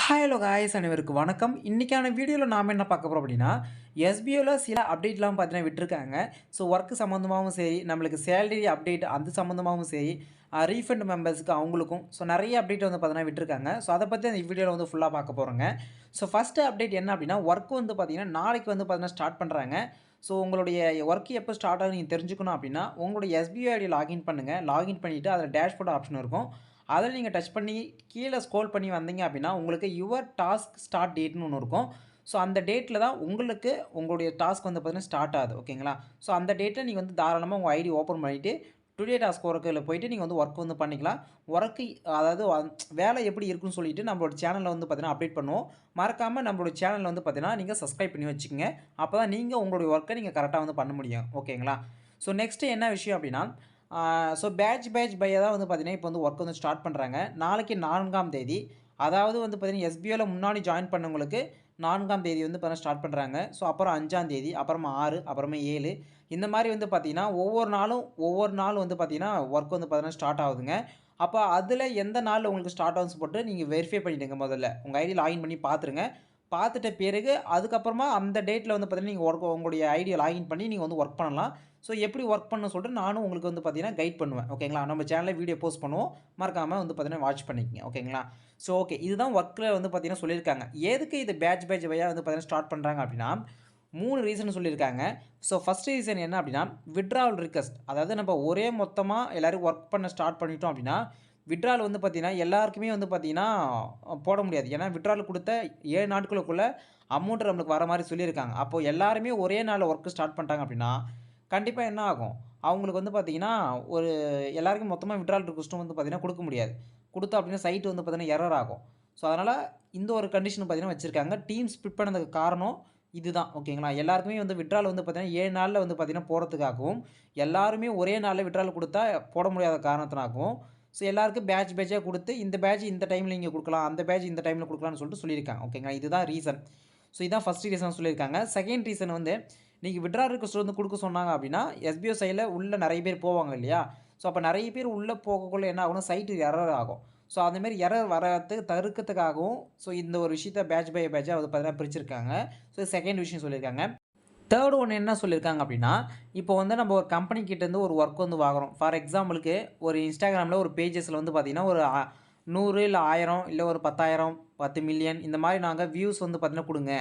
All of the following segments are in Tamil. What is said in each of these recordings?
ஹாய் ஹலோ காய்ஸ் அனைவருக்கும் வணக்கம். இன்னைக்கான வீடியோவில் நாம் என்ன பார்க்க போகிறோம் அப்படின்னா, எஸ்பிஓவில் சில அப்டேட்லாம் பார்த்தீங்கன்னா விட்டுருக்காங்க. ஸோ ஒர்க் சம்மந்தமாகவும் சரி, நம்மளுக்கு சேலரி அப்டேட் அது சம்மந்தமாகவும் சரி, ரீஃபண்ட் மெம்பர்ஸ்க்கு அவங்களுக்கும் ஸோ நிறைய அப்டேட் வந்து பார்த்தீங்கன்னா விட்டுருக்காங்க. ஸோ அதை பற்றி அந்த வீடியோவில் வந்து ஃபுல்லாக பார்க்க போகிறோங்க. ஸோ ஃபஸ்ட்டு அப்டேட் என்ன அப்படின்னா, ஒர்க் வந்து பார்த்தீங்கன்னா நாளைக்கு வந்து பார்த்தீங்கன்னா ஸ்டார்ட் பண்ணுறாங்க. ஸோ உங்களுடைய ஒர்க் எப்போ ஸ்டார்ட் ஆகுது நீங்கள் தெரிஞ்சுக்கணும் அப்படின்னா, உங்களுடைய எஸ்பிஓ ஐடி லாகின் பண்ணுங்கள். லாகின் பண்ணிவிட்டு அதில் டேஷ்போர்ட் ஆப்ஷன் இருக்கும். அதில் நீங்கள் டச் பண்ணி கீழே ஸ்க்ரோல் பண்ணி வந்தீங்க அப்படின்னா, உங்களுக்கு யுவர் டாஸ்க் ஸ்டார்ட் டேட்னு ஒன்று இருக்கும். ஸோ அந்த டேட்டில் தான் உங்களுக்கு உங்களுடைய டாஸ்க் வந்து பார்த்தீங்கன்னா ஸ்டார்ட் ஆகுது. ஓகேங்களா? ஸோ அந்த டேட்டில் நீங்கள் வந்து தாராளமாக உங்கள் ஐடி ஓப்பன் பண்ணிவிட்டு டுடே டாஸ்க் ஒர்க்கில் போயிட்டு நீங்கள் வந்து ஒர்க் வந்து பண்ணிக்கலாம். ஒர்க்கு அதாவது வேலை எப்படி இருக்குன்னு சொல்லிட்டு நம்மளோட சேனலில் வந்து பார்த்தீங்கன்னா அப்டேட் பண்ணுவோம். மறக்காமல் நம்மளோட சேனலில் வந்து பார்த்தீங்கன்னா நீங்கள் சப்ஸ்கிரைப் பண்ணி வச்சுக்கோங்க. அப்போ தான் நீங்கள் உங்களுடைய ஒர்க்கை நீங்கள் கரெக்டாக வந்து பண்ண முடியும். ஓகேங்களா? ஸோ நெக்ஸ்ட்டு என்ன விஷயம் அப்படின்னா, ஸோ பேட்ச் பையாக தான் வந்து பார்த்தீங்கன்னா இப்போ வந்து ஒர்க் வந்து ஸ்டார்ட் பண்ணுறாங்க. நாளைக்கு 4ஆம் தேதி, அதாவது வந்து பார்த்தீங்கன்னா எஸ்பிஓவில் முன்னாடி ஜாயின் பண்ணவங்களுக்கு 4ஆம் தேதி வந்து பார்த்தீங்கன்னா ஸ்டார்ட் பண்ணுறாங்க. ஸோ அப்புறம் 5ஆம் தேதி, அப்புறமா 6, அப்புறமா 7 இந்த மாதிரி வந்து பார்த்தீங்கன்னா ஒவ்வொரு நாளும் வந்து பார்த்தீங்கன்னா ஒர்க் வந்து பார்த்தீங்கன்னா ஸ்டார்ட் ஆகுதுங்க. அப்போ அதில் எந்த நாள் உங்களுக்கு ஸ்டார்ட் ஆகுதுன்னு போட்டு நீங்கள் வெரிஃபை பண்ணிவிடுங்க முதல்ல. உங்கள் ஐடி லாகின் பண்ணி பார்த்துருங்க. பார்த்துட்ட பிறகு அதுக்கப்புறமா அந்த டேட்டில் வந்து பார்த்தீங்கன்னா நீங்கள் உங்களுடைய ஐடியை லாகின் பண்ணி நீங்கள் வந்து ஒர்க் பண்ணலாம். ஸோ எப்படி ஒர்க் பண்ணணும்னு சொல்லிட்டு நானும் உங்களுக்கு வந்து பார்த்தீங்கன்னா கைட் பண்ணுவேன். ஓகேங்களா? நம்ம சேனலில் வீடியோ போஸ்ட் பண்ணுவோம். மறக்காமல் வந்து பார்த்தீங்கன்னா வாட்ச் பண்ணிக்கங்க. ஓகேங்களா? ஸோ ஓகே, இதுதான் ஒர்க்கில் வந்து பார்த்தீங்கன்னா சொல்லியிருக்காங்க. எதுக்கு இது பேட்ச் வையாக வந்து பார்த்தீங்கன்னா ஸ்டார்ட் பண்ணுறாங்க அப்படின்னா, 3 ரீசன் சொல்லியிருக்காங்க. ஸோ ஃபஸ்ட் ரீசன் என்ன அப்படின்னா, வித்ட்ராவல் ரிக்வெஸ்ட். அதாவது நம்ம ஒரே மொத்தமாக எல்லோரும் ஒர்க் பண்ண ஸ்டார்ட் பண்ணிட்டோம் அப்படின்னா, வித்ட்ராவல் வந்து பார்த்தீங்கன்னா எல்லாருக்குமே வந்து பார்த்தீங்கன்னா போட முடியாது. ஏன்னா வித்ட்ராவல் கொடுத்த 7 நாட்களுக்குள்ள அமௌண்ட் நம்மளுக்கு வர மாதிரி சொல்லியிருக்காங்க. அப்போது எல்லாருமே ஒரே நாளில் ஒர்க் ஸ்டார்ட் பண்ணிட்டாங்க அப்படின்னா, கண்டிப்பா என்ன ஆகும்? அவங்களுக்கு வந்து பார்த்தீங்கன்னா, ஒரு எல்லாருக்கும் மொத்தமா வித்ட்ராவல் ரிக்வெஸ்ட்டும் வந்து பார்த்தீங்கன்னா குடுக்க முடியாது. குடுத்தோம் அப்படின்னா சைட் வந்து பார்த்தீங்கன்னா எரர் ஆகும். ஸோ, அதனால இந்த ஒரு கண்டிஷன் பார்த்தீங்கன்னா வச்சிருக்காங்க. டீம் ஸ்பிளிட் பண்ணதுக்கு காரணம் இதுதான். ஓகேங்களா? எல்லாருக்குமே வந்து வித்ட்ராவல் வந்து பார்த்தீங்கன்னா 7 நாள்ல வந்து பார்த்தீங்கன்னா போடுறதுக்காகவும், எல்லாருமே ஒரே நாள்ல வித்ட்ராவல் குடுத்தா போட முடியாத காரணத்தினாகவும், ஸோ எல்லாருக்கும் பேட்சா குடுத்து இந்த பேட்ச் இந்த டைம்ல நீங்க குடுக்கலாம். அந்த பேட்ச் இந்த டைம்ல குடுக்கலாம்னு சொல்லிட்டு சொல்லியிருக்காங்க. ஓகேங்களா? இதுதான் ரீசன். ஸோ, இதான் ஃபர்ஸ்ட் ரீசன் சொல்லியிருக்காங்க. செகண்ட் ரீசன் வந்து நீங்க வித்ட்ரா ரிக்வெஸ்ட் வந்து குடுக்க சொன்னாங்க அப்படின்னா, எஸ்பிஓ சைட்ல உள்ள நெறைய பேர் போவாங்க இல்லையா? ஸோ, அப்ப நெறைய பேர் உள்ள போகக்குள்ள என்ன ஆகும்னா, சைட்டு எரர் ஆகும். ஸோ, அந்த மாரி எரர் வராததுக்கு தவிர்க்கிறதுக்காகவும், ஸோ இந்த ஒரு விஷயத்த பேட்ச் பை பேட்ச்சா வந்து பார்த்தீங்கன்னா பிரிச்சிருக்காங்க. ஸோ, செகண்ட் விஷயம் சொல்லியிருக்காங்க. தேர்ட் ஒன் என்ன சொல்லியிருக்காங்க அப்படின்னா, இப்போ வந்து நம்ம ஒரு கம்பெனி கிட்டேருந்து ஒரு ஒர்க் வந்து வாங்குறோம். ஃபார் எக்ஸாம்பிளுக்கு ஒரு இன்ஸ்டாகிராமில ஒரு பேஜஸ்ல வந்து பார்த்தீங்கன்னா, ஒரு 100 இல்ல 1000 இல்ல ஒரு 10,000 10 மில்லியன் இந்த மாரி நாங்க வியூஸ் வந்து பார்த்தீங்கன்னா குடுங்க.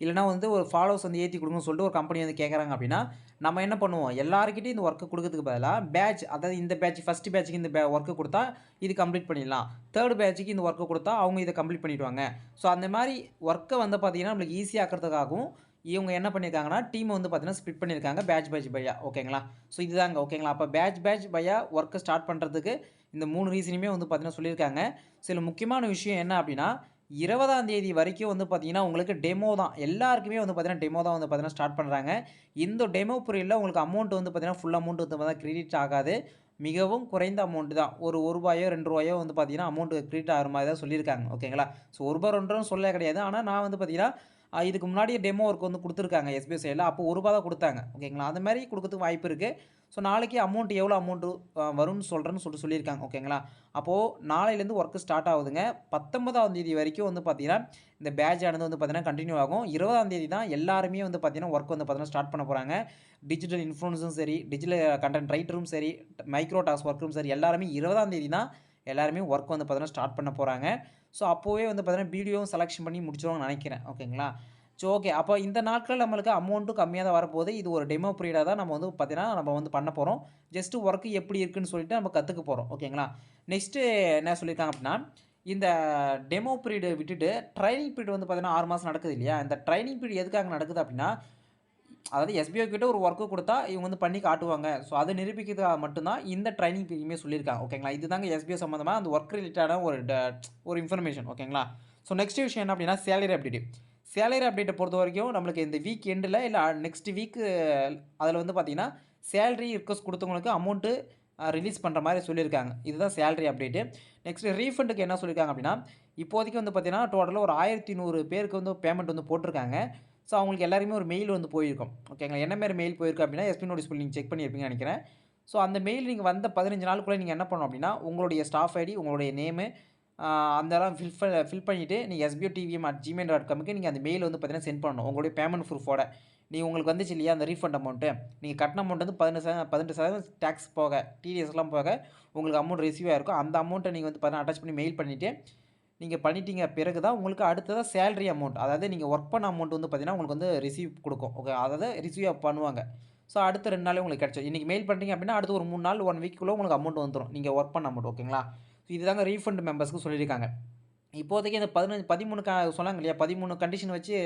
இல்லன்னா வந்து ஒரு ஃபாலோவர்ஸ் வந்து ஏத்தி குடுங்கன்னு சொல்லிட்டு ஒரு கம்பெனி வந்து கேட்குறாங்க அப்படின்னா, நம்ம என்ன பண்ணுவோம்? எல்லார்கிட்டயும் இந்த ஒர்க்க குடுக்கறதுக்கு பதிலா பேட்ச், அதாவது இந்த பேட்ச் ஃபர்ஸ்ட் பேட்ச்க்கு இந்த ஒர்க்க குடுத்தா இது கம்ப்ளீட் பண்ணிடலாம். தேர்ட் பேட்ச்க்கு இந்த ஒர்க்க குடுத்தா அவங்க இத கம்ப்ளீட் பண்ணிடுவாங்க. ஸோ அந்த மாரி ஒர்க்க வந்து பார்த்தீங்கன்னா, நம்மளுக்கு ஈஸியா ஆக்குறதுக்காகவும் இவங்க என்ன பண்ணியிருக்காங்கன்னா, டீம் வந்து பார்த்தீங்கன்னா ஸ்ப்ளிட் பண்ணியிருக்காங்க பேட்ச் பையா. ஓகேங்களா? ஸோ இதுதாங்க. ஓகேங்களா? அப்ப பேட்ச் பையா ஒர்க்க ஸ்டார்ட் பண்றதுக்கு இந்த 3 ரீசனுமே வந்து பார்த்தீங்கன்னா சொல்லியிருக்காங்க. சில முக்கியமான விஷயம் என்ன அப்படின்னா, 20ஆம் தேதி வரைக்கும் வந்து பார்த்தீங்கன்னா, உங்களுக்கு டெமோ தான். எல்லாருக்குமே வந்து பார்த்தீங்கன்னா, டெமோ தான் வந்து பார்த்தீங்கன்னா ஸ்டார்ட் பண்றாங்க. இந்த டெமோ பீரியட்ல உங்களுக்கு அமௌண்ட் வந்து பார்த்தீங்கன்னா, ஃபுல் அமௌண்ட் வந்து பார்த்தீங்கன்னா கிரெடிட் ஆகாது. மிகவும் குறைந்த அமௌண்ட் தான். ஒரு ரூ. 1 ரூ. 2 வந்து பார்த்தீங்கன்னா, அமௌண்ட் கிரெடிட் ஆகுற மாரி தான் சொல்லியிருக்காங்க. ஓகேங்களா? ஸோ ரூ. 1 ரூ. 2 சொல்ல கிடையாது. ஆனா நான் வந்து பார்த்தீங்கன்னா, இதுக்கு முன்னாடியே டெமோ ஒர்க் வந்து குடுத்துருக்காங்க எஸ்பிஐ சைட்ல. அப்போ ரூ. 1 தான் குடுத்தாங்க. ஓகேங்களா? அந்த மாரி குடுக்கறதுக்கு வாய்ப்பு இருக்கு. ஸோ நாளைக்கு அமௌண்ட் எவ்வளோ அமௌண்ட் வரும்னு சொல்றேன்னு சொல்லிட்டு சொல்லியிருக்காங்க. ஓகேங்களா? அப்போ நாளையிலேருந்து ஒர்க் ஸ்டார்ட் ஆகுதுங்க. 19ஆம் தேதி வரைக்கும் வந்து பார்த்தீங்கன்னா, இந்த பேட்ச் ஆனது வந்து பார்த்தீங்கன்னா கன்டின்யூ ஆகும். 20ஆம் தேதி தான் எல்லாருமே வந்து பார்த்தீங்கன்னா, ஒர்க் வந்து பார்த்தீங்கன்னா ஸ்டார்ட் பண்ண போறாங்க. டிஜிட்டல் இன்ஃப்ளூயன்ஸும் சரி, டிஜிட்டல் கன்டென்ட் ரைட்டரும் சரி, மைக்ரோ டாஸ்க் ஒர்க்கரும் சரி, எல்லாருமே 20ஆம் தேதி தான் எல்லாருமே ஒர்க் வந்து பார்த்தீங்கன்னா ஸ்டார்ட் பண்ண போறாங்க. ஸோ அப்போவே வந்து பார்த்தீங்கன்னா, வீடியோவும் செலக்ஷன் பண்ணி முடிச்சுருவாங்கன்னு நெனைக்கிறேன். ஓகேங்களா? So okay. அப்போ இந்த நாட்கள்ல நம்மளுக்கு அமௌண்ட்டும் கம்மியா தான் வரப்போகுது. இது ஒரு டெமோ பீரியடா தான் நம்ம வந்து பார்த்தீங்கன்னா, நம்ம வந்து பண்ண போறோம். ஜஸ்ட் ஒர்க் எப்படி இருக்குன்னு சொல்லிட்டு நம்ம கத்துக்க போறோம். ஓகேங்களா? நெக்ஸ்ட்டு என்ன சொல்லியிருக்காங்க அப்படின்னா, இந்த டெமோ பீரியட விட்டுட்டு ட்ரெய்னிங் பீரியட் வந்து பார்த்தீங்கன்னா 6 மாசம் நடக்குது இல்லையா? இந்த ட்ரெய்னிங் பீரியட் எதுக்காக நடக்குது அப்படின்னா, அதாவது எஸ்பிஐ கிட்ட ஒரு ஒர்க் குடுத்தா இவங்க வந்து பண்ணி காட்டுவாங்க. ஸோ அத நிரூபிக்கிறதுக்காக மட்டும் தான் இந்த ட்ரெய்னிங் பீரியடுமே சொல்லியிருக்காங்க. ஓகேங்களா? இதுதாங்க எஸ்பிஐ சம்மந்தமா அந்த ஒர்க் ரிலேட்டடான ஒரு இன்ஃபர்மேஷன். ஓகேங்களா? ஸோ நெக்ஸ்ட் விஷயம் என்ன அப்படின்னா, சேலரி அப்டேட். சேலரி அப்டேட்ட பொறுத்தவரைக்கும் நம்மளுக்கு இந்த வீக் எண்டுல இல்ல நெக்ஸ்ட் வீக் அதில வந்து பார்த்தீங்கன்னா, சேலரி ரிக்வெஸ்ட் குடுத்தவங்களுக்கு அமௌண்ட் ரிலீஸ் பண்ற மாரி சொல்லியிருக்காங்க. இதுதான் சேலரி அப்டேட். நெக்ஸ்ட் ரீஃபண்டுக்கு என்ன சொல்லியிருக்காங்க அப்படின்னா, இப்போதைக்கு வந்து பார்த்தீங்கன்னா, டோட்டலா ஒரு 1100 பேருக்கு வந்து பேமெண்ட் வந்து போட்டுருக்காங்க. ஸோ அவங்களுக்கு எல்லாருக்குமே ஒரு மெயில் வந்து போயிருக்கும். ஓகேங்களா? என்ன மாரி மெயில் போயிருக்கு அப்படின்னா, எஸ்பி நோட்டீஸ் பில் நீங்க செக் பண்ணியிருப்பீங்கன்னு நெனைக்கிறேன். ஸோ அந்த மெயில் நீங்க வந்த 15 நாளுக்குள்ள நீங்க என்ன பண்ணணும் அப்படின்னா, உங்களுடைய ஸ்டாஃப் ஐடி, உங்களுடைய நேமு, அதெல்லாம் ஃபில் பண்ணிவிட்டு நீங்கள் sbotvm@gmail.comக்கு நீங்கள் அந்த மெயில் வந்து பார்த்தீங்கன்னா சென்ட் பண்ணணும். உங்களுடைய பேமெண்ட் ப்ரூஃபோட. உங்களுக்கு வந்துச்சு இல்லையா அந்த ரீஃபண்ட் அமௌண்ட்டு. நீங்கள் கட்டின அமௌண்ட் வந்து 18% டேக்ஸ் போக, டிடிஎஸ்லாம் போக உங்களுக்கு அமௌண்ட் ரிசீவ் ஆயிருக்கும். அந்த அமௌண்ட்டை நீங்கள் வந்து பார்த்தீங்கன்னா அட்டாச் பண்ணி மெயில் பண்ணிவிட்டு, நீங்கள் பண்ணிட்டீங்க பிறகு தான் உங்களுக்கு அடுத்ததா சேலரி அமௌண்ட். அதாவது நீங்கள் ஒர்க் பண்ண அமௌண்ட் வந்து பார்த்தீங்கன்னா, உங்களுக்கு வந்து ரிசீவ் குடுக்கும். ஓகே. அதாவது ரிசீவ் பண்ணுவாங்க. ஸோ அடுத்த 2 நாள்லயே உங்களுக்கு கிடைச்சிரும். இன்னைக்கு மெயில் பண்றீங்க அப்படின்னா, அடுத்து ஒரு 3 நாள், 1 வீக்குள்ள உங்களுக்கு அமௌண்ட் வந்துரும். நீங்க ஒர்க் பண்ண அமௌண்ட் ஓகேங்களா? ஸோ இதுதாங்க ரீஃபண்ட் மெம்பர்ஸ்க்கு சொல்லியிருக்காங்க. இப்போதைக்கு இந்த 13 சொன்னாங்க இல்லையா? 13 கண்டிஷன் வச்சு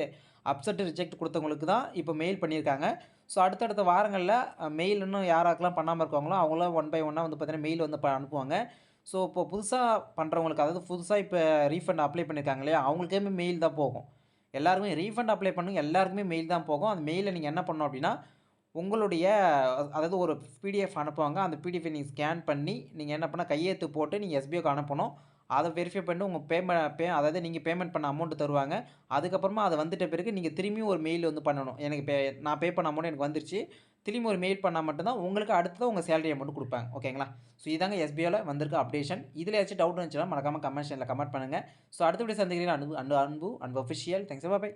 அப்செட், ரிஜெக்ட் குடுத்தவங்களுக்கு தான் இப்போ மெயில் பண்ணியிருக்காங்க. ஸோ அடுத்தடுத்த வாரங்கள்ல மெயில் இன்னும் யாராருக்கெல்லாம் பண்ணாம இருக்காங்களோ, அவங்களாம் ஒன் பை ஒன்னா வந்து பார்த்தீங்கன்னா, மெயில் வந்து அனுப்புவாங்க. ஸோ இப்போ புதுசா பண்றவங்களுக்கு, அதாவது புதுசா இப்ப ரீஃபண்ட் அப்ளை பண்ணியிருக்காங்க இல்லையா? அவங்களுக்குமே மெயில் தான் போகும். எல்லாருமே ரீஃபண்ட் அப்ளை பண்ணவங்க எல்லாருக்குமே மெயில் தான் போகும். அந்த மெயில நீங்க என்ன பண்ணணும் அப்படின்னா, உங்களுடைய அதாவது ஒரு பிடிஎஃப் அனுப்புவாங்க. அந்த பிடிஎஃப்பை நீங்க ஸ்கேன் பண்ணி, நீங்க என்ன பண்ணணும் கையெழுத்து போட்டு நீங்க எஸ்பிஐக்கு அனுப்பணும். அத வெரிஃபை பண்ணி உங்க அதாவது நீங்க பேமெண்ட் பண்ண அமௌண்ட் தருவாங்க. அதுக்கப்புறமா அது வந்துட்ட பிறகு நீங்க திரும்பியும் ஒரு மெயில் வந்து பண்ணணும். எனக்கு நான் பே பண்ண அமௌண்ட் எனக்கு வந்துருச்சு. திரும்பி ஒரு மெயில் பண்ணா மட்டும் தான் உங்களுக்கு அடுத்தது உங்க சேலரி அமௌண்ட் குடுப்பாங்க. ஓகேங்களா? ஸோ இதாங்க எஸ்பிஐல வந்திருக்க அப்டேஷன். இதுல ஏதாச்சும் டவுட் இருந்துச்சுன்னா மறக்காம கமெண்ட் செக்ஷன்ல கமெண்ட் பண்ணுங்க. ஸோ அடுத்த வீடியோ சந்திக்கிறேன். அன்பு அன்பு அன்பு அன்பு அஃபிஷியல். தேங்க்ஸ். By by.